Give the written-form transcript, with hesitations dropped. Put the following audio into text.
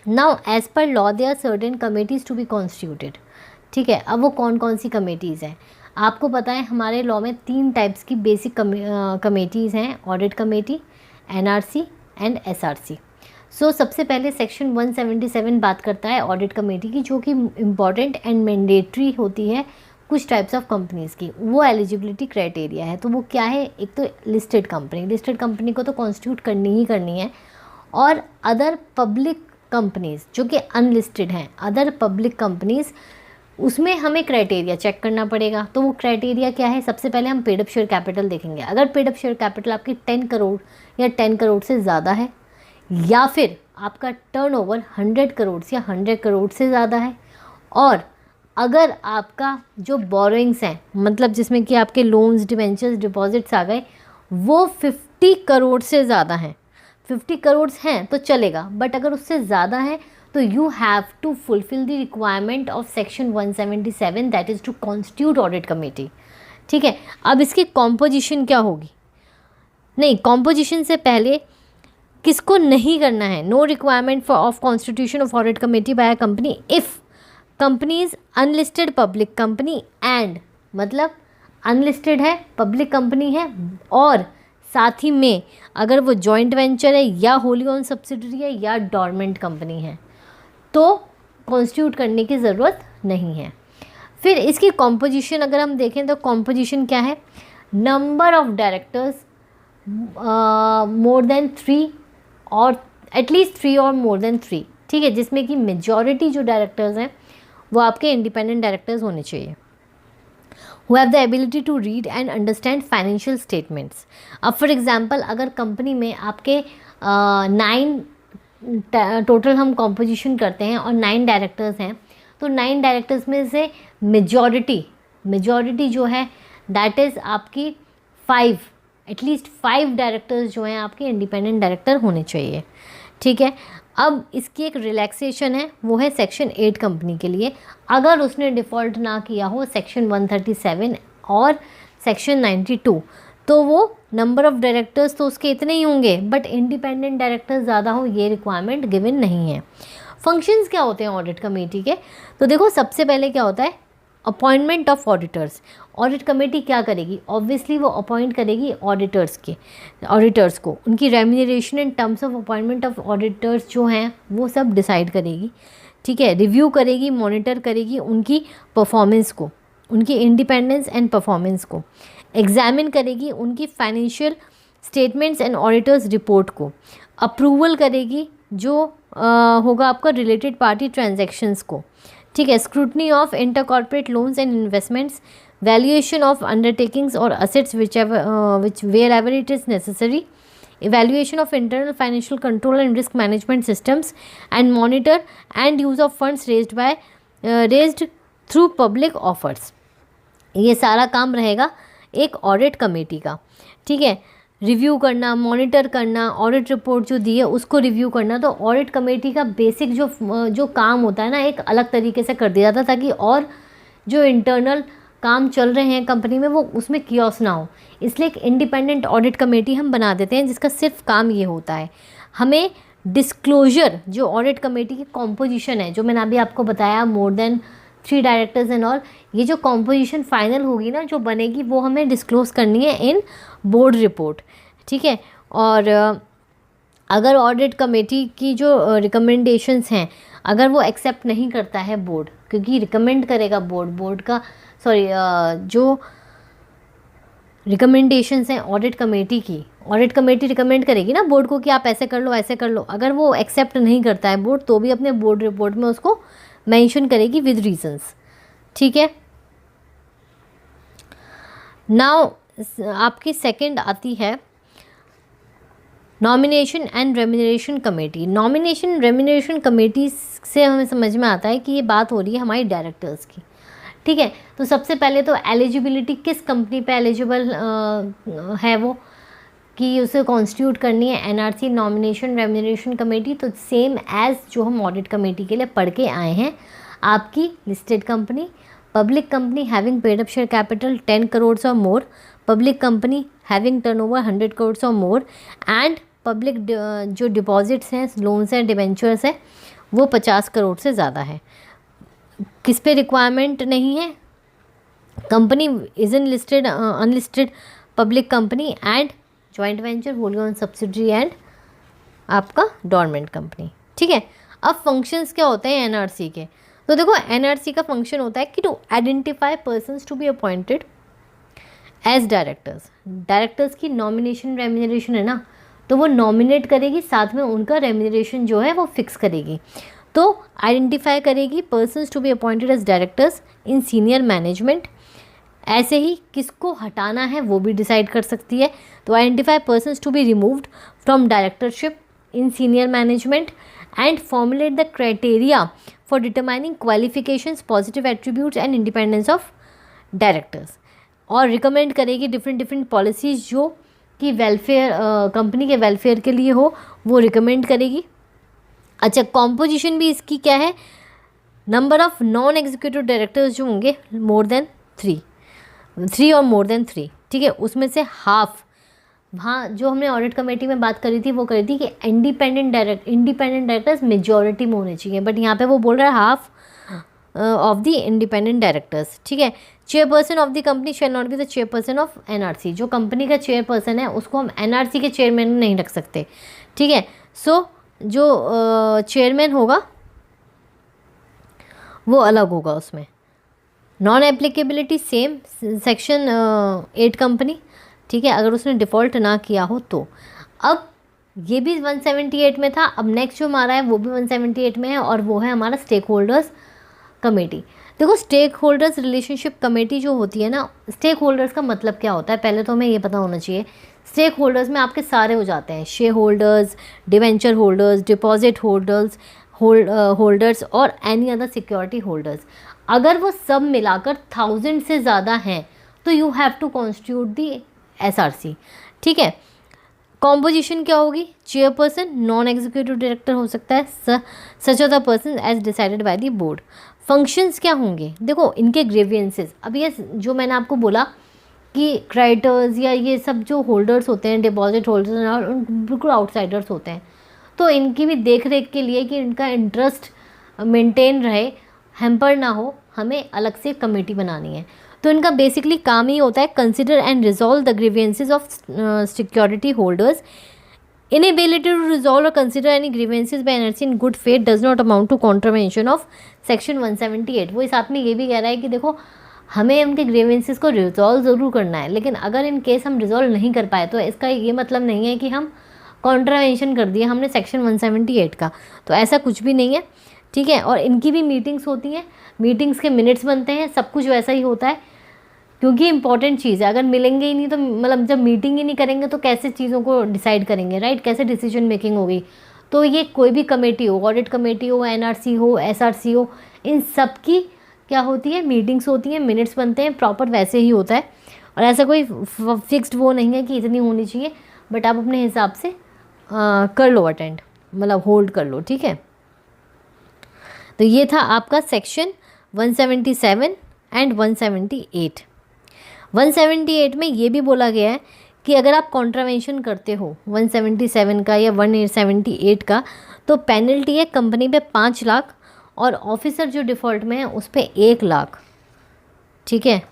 Now as per law there certain committees to be constituted. ठीक है, अब वो कौन कौन सी कमेटीज़ हैं आपको पता है। हमारे लॉ में 3 टाइप्स की बेसिक कमेटीज़ हैं, audit committee, NRC and SRC. So सबसे पहले सेक्शन 177 बात करता है ऑडिट कमेटी की, जो कि इम्पॉर्टेंट एंड मैंडेटरी होती है कुछ टाइप्स ऑफ कंपनीज़ की। वो एलिजिबिलिटी क्राइटेरिया है। तो वो क्या है, एक तो लिस्टेड कंपनी को तो कॉन्स्टिट्यूट करनी ही करनी है, और अदर पब्लिक कंपनीज़ जो कि अनलिस्टेड हैं, अदर पब्लिक कंपनीज़, उसमें हमें क्राइटेरिया चेक करना पड़ेगा। तो वो क्राइटेरिया क्या है, सबसे पहले हम पेड अप शेयर कैपिटल देखेंगे। अगर पेड अप शेयर कैपिटल आपकी 10 करोड़ या 10 करोड़ से ज़्यादा है, या फिर आपका टर्नओवर 100 करोड़ या 100 करोड़ से ज़्यादा है, और अगर आपका जो बोरोइंग्स हैं, मतलब जिसमें कि आपके लोन्स, डिवेंचर्स, डिपॉजिट्स आ गए, वो 50 करोड़ से ज़्यादा हैं। 50 करोड़ हैं तो चलेगा, बट अगर उससे ज़्यादा है तो you have to fulfil the requirement of section 177, that is to constitute audit committee. ठीक है, अब इसकी कॉम्पोजिशन क्या होगी, नहीं, कॉम्पोजिशन से पहले किसको नहीं करना है, no requirement for of constitution of audit committee by a company if company is unlisted public company and, मतलब अनलिस्टेड है, पब्लिक कंपनी है, और साथ ही में अगर वो जॉइंट वेंचर है या होली ओन सब्सिडरी है या डॉर्मेंट कंपनी है, तो कॉन्स्टिट्यूट करने की ज़रूरत नहीं है। फिर इसकी कॉम्पोजिशन अगर हम देखें तो कॉम्पोजिशन क्या है, number of directors more than 3 और एटलीस्ट 3 और मोर देन 3। ठीक है, जिसमें कि मेजॉरिटी जो डायरेक्टर्स हैं वो आपके इंडिपेंडेंट डायरेक्टर्स होने चाहिए। who have the ability to read and understand financial statements। अब फॉर एग्जांपल अगर कंपनी में आपके 9 टोटल हम कॉम्पोजिशन करते हैं और 9 डायरेक्टर्स हैं, तो 9 डायरेक्टर्स में से मेजॉरिटी जो है दैट इज़ आपकी 5, एटलीस्ट 5 डायरेक्टर्स जो हैं आपके इंडिपेंडेंट डायरेक्टर होने चाहिए। ठीक है, अब इसकी एक रिलैक्सेशन है, वो है सेक्शन 8 कंपनी के लिए। अगर उसने डिफ़ॉल्ट ना किया हो सेक्शन 137 और सेक्शन 92, तो वो नंबर ऑफ़ डायरेक्टर्स तो उसके इतने ही होंगे, बट इंडिपेंडेंट डायरेक्टर्स ज़्यादा हो, ये रिक्वायरमेंट गिवन नहीं है। फंक्शंस क्या होते हैं ऑडिट कमेटी के, तो देखो सबसे पहले क्या होता है, appointment of auditors. Audit committee क्या करेगी, ऑब्वियसली वो अपॉइंट करेगी ऑडिटर्स को, उनकी remuneration and terms of appointment of auditors जो हैं वो सब डिसाइड करेगी। ठीक है, रिव्यू करेगी, मॉनिटर करेगी उनकी परफॉर्मेंस को, उनकी इंडिपेंडेंस एंड परफॉर्मेंस को, एग्जामिन करेगी उनकी financial statements and auditors report को, अप्रूवल करेगी जो होगा आपका रिलेटेड पार्टी ट्रांजैक्शंस को। ठीक है, scrutiny of inter corporate loans and investments, valuation of undertakings और assets which wherever it is necessary, evaluation of internal financial control and risk management systems, and monitor and use of funds raised through public offers। ये सारा काम रहेगा एक audit committee का। ठीक है, review करना, मॉनिटर करना, ऑडिट रिपोर्ट जो दी है उसको रिव्यू करना। तो ऑडिट कमेटी का बेसिक जो काम होता है ना, एक अलग तरीके से कर दिया जाता, ताकि और जो इंटरनल काम चल रहे हैं कंपनी में वो उसमें कियोस ना हो, इसलिए एक इंडिपेंडेंट ऑडिट कमेटी हम बना देते हैं जिसका सिर्फ काम ये होता है हमें डिस्क्लोजर, जो ऑडिट कमेटी की कॉम्पोजिशन है, जो मैंने अभी आपको बताया, more than 3 directors and all, ये जो कॉम्पोजिशन फाइनल होगी ना, जो बनेगी, वो हमें डिस्क्लोज करनी है इन बोर्ड रिपोर्ट। ठीक है, और अगर ऑडिट कमेटी की जो रिकमेंडेशंस हैं, अगर वो एक्सेप्ट नहीं करता है बोर्ड, क्योंकि रिकमेंड करेगा बोर्ड का जो रिकमेंडेशंस हैं ऑडिट कमेटी की, ऑडिट कमेटी रिकमेंड करेगी ना बोर्ड को कि आप ऐसे कर लो, ऐसे कर लो। अगर वो एक्सेप्ट नहीं करता है बोर्ड, तो भी अपने बोर्ड रिपोर्ट में उसको मेंशन करेगी विद रीजंस। ठीक है, नाउ आपकी सेकंड आती है nomination and remuneration committee. Nomination remuneration committee से हमें समझ में आता है कि ये बात हो रही है हमारी डायरेक्टर्स की। ठीक है, तो सबसे पहले तो एलिजिबिलिटी, किस कंपनी पे एलिजिबल है वो कि उसे कॉन्स्टिट्यूट करनी है, एनआरसी, नॉमिनेशन रेम्यूनरेशन कमेटी। तो सेम एज जो हम ऑडिट कमेटी के लिए पढ़ के आए हैं, आपकी listed company, public company having paid up share capital 10 crore or more, public company having turnover 100 crore or more, and public जो डिपॉजिट्स हैं, लोन्स हैं, डिवेंचर्स हैं, वो 50 करोड़ से ज़्यादा है। किस पे रिक्वायरमेंट नहीं है? Company is in listed unlisted public company and joint venture, wholly owned subsidiary and आपका डोरमेंट कंपनी। ठीक है, अब फंक्शंस क्या होते हैं एनआरसी के? तो देखो एनआरसी का फंक्शन होता है कि to identify persons to be appointed as directors. Directors की नॉमिनेशन रेम्यूनरेशन है ना, तो वो नॉमिनेट करेगी, साथ में उनका रेम्यूनरेशन जो है वो फिक्स करेगी। तो आइडेंटिफाई करेगी persons to be appointed as directors in senior management. ऐसे ही किसको हटाना है वो भी डिसाइड कर सकती है। तो identify persons to be removed from directorship in senior management and formulate the criteria for determining qualifications, positive attributes and independence of directors. और रिकमेंड करेगी डिफरेंट पॉलिसीज़ जो कि वेलफेयर, कंपनी के वेलफेयर के लिए हो, वो रिकमेंड करेगी। अच्छा, कॉम्पोजिशन भी इसकी क्या है? Number of non executive directors जो होंगे मोर देन 3 और मोर देन 3, ठीक है, उसमें से हाफ, वहाँ जो हमने ऑडिट कमेटी में बात करी थी वो करी थी कि इंडिपेंडेंट डायरेक्टर्स मेजॉरिटी में होने चाहिए, बट यहाँ पे वो बोल रहा है half of the independent directors. ठीक है, chairperson of the company shall not be the chairperson of NRC. जो कंपनी का चेयरपर्सन है उसको हम एनआरसी के चेयरमैन नहीं रख सकते। ठीक है, सो जो चेयरमैन होगा वो अलग होगा उसमें। Non applicability same section 8 company. ठीक है, अगर उसने डिफ़ॉल्ट ना किया हो तो। अब ये भी 178 में था, अब नेक्स्ट जो हमारा है वो भी 178 में है, और वो है हमारा स्टेक होल्डर्स कमेटी। देखो स्टेक होल्डर्स रिलेशनशिप कमेटी जो होती है ना, स्टेक होल्डर्स का मतलब क्या होता है पहले तो हमें ये पता होना चाहिए। स्टेक होल्डर्स में आपके सारे हो जाते हैं, share holders, debenture holders, deposit holders, holders और एनी अदर सिक्योरिटी होल्डर्स। अगर वो सब मिलाकर 1000 से ज़्यादा हैं तो you have to constitute the SRC. ठीक है, कॉम्पोजिशन क्या होगी? चेयरपर्सन नॉन एग्जीक्यूटिव डायरेक्टर हो सकता है, such of the person as decided by the board. Functions क्या होंगे? देखो इनके ग्रेवियंसेस, अब ये जो मैंने आपको बोला कि क्रेडिटर्स या ये सब जो होल्डर्स होते हैं, डिपॉजिट होल्डर्स बिल्कुल आउटसाइडर्स होते हैं, तो इनकी भी देख रेख के लिए कि इनका इंटरेस्ट मेंटेन रहे, हैम्पर ना हो, हमें अलग से कमेटी बनानी है। तो इनका बेसिकली काम ही होता है consider and resolve the grievances of security holders. Inability to resolve or consider any grievances by NRC in good faith does not amount to contravention of section 178। वो साथ में ये भी कह रहा है कि देखो हमें उनके ग्रीवेंसेज को रिजॉल्व ज़रूर करना है, लेकिन अगर इन केस हम रिजॉल्व नहीं कर पाए तो इसका ये मतलब नहीं है कि हम कॉन्ट्रावेंशन कर दिया हमने सेक्शन 178 का, तो ऐसा कुछ भी नहीं है। ठीक है, और इनकी भी मीटिंग्स होती हैं, मीटिंग्स के मिनट्स बनते हैं, सब कुछ वैसा ही होता है, क्योंकि इंपॉर्टेंट चीज़ है। अगर मिलेंगे ही नहीं तो मतलब जब मीटिंग ही नहीं करेंगे तो कैसे चीज़ों को डिसाइड करेंगे, राइट? कैसे डिसीजन मेकिंग होगी? तो ये कोई भी कमेटी हो, ऑडिट कमेटी हो, एनआरसी हो, एसआरसी हो, इन सब की क्या होती है? मीटिंग्स होती हैं, मिनट्स बनते हैं, प्रॉपर वैसे ही होता है। और ऐसा कोई फिक्स्ड वो नहीं है कि इतनी होनी चाहिए, बट आप अपने हिसाब से कर लो अटेंड, मतलब होल्ड कर लो। ठीक है, तो ये था आपका सेक्शन 177 एंड 178। 178 में ये भी बोला गया है कि अगर आप कॉन्ट्रावेंशन करते हो 177 का या 178 का, तो पेनल्टी है कंपनी पे 5 लाख और ऑफिसर जो डिफ़ॉल्ट में है उस पर 1 लाख। ठीक है,